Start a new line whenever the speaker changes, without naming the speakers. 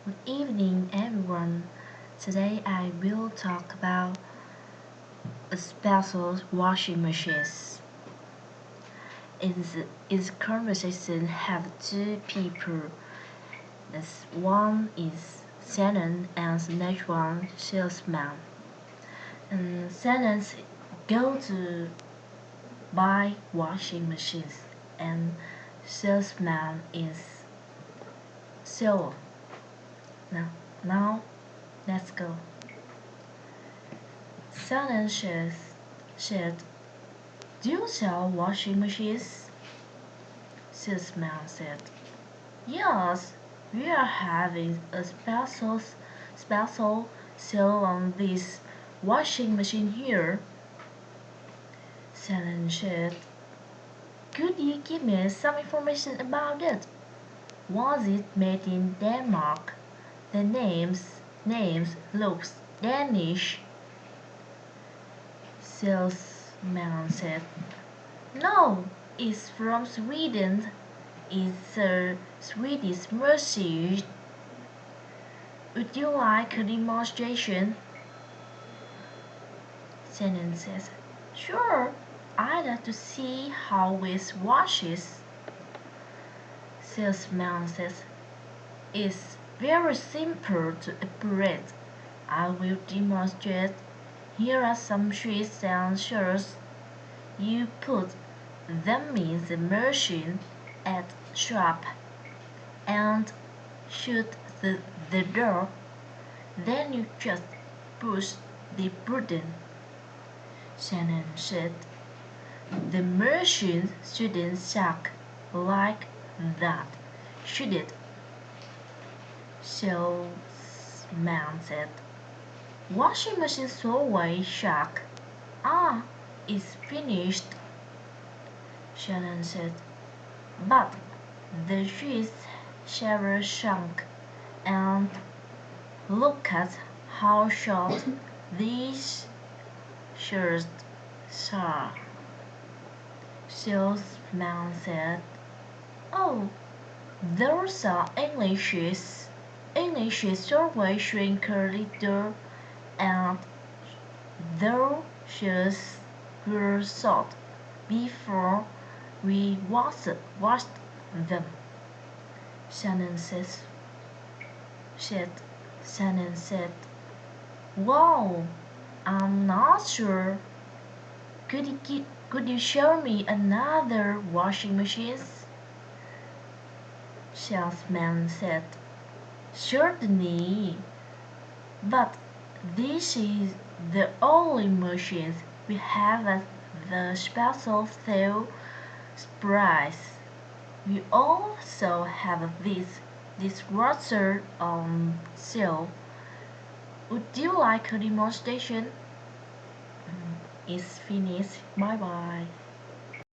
Good evening, everyone. Today I will talk about a special washing machines. In conversation have two people. This one is Shannon and the next one salesman. And Shannon go to buy washing machines, and salesman is seller. Now let's go. Shannon said, "Do you sell washing machines?" Salesman said, "Yes, we are having a special sale on this washing machine here." Shannon said, "Could you give me some information about it? Was it made in Denmark? The names looks Danish." Salesman said, "No, it's from Sweden. It's a Swedish machine. Would you like a demonstration?" Shannon says, "Sure, I'd like to see how it washes." Salesman says, "It's very simple to operate. I will demonstrate. Here are some sheets and shirts. You put them in the machine at sharp and shut the door. Then you just push the button." Shannon said, "The machine shouldn't suck like that, should it?" Salesman said, "Washing machines always suck." "Ah, it's finished," Shannon said, "but the sheets never shrunk, and look at how short these shirts are." Salesman said, "Oh, those are Englishes. Englishes always shrink a little, and those shirts were short before we washed them." Shannon said, "Wow, I'm not sure. Could you show me another washing machine?" Salesman said, "Certainly, but this is the only machine we have at the special sale price. We also have this dishwasher on sale. Would you like a demonstration?" It's finished. Bye bye.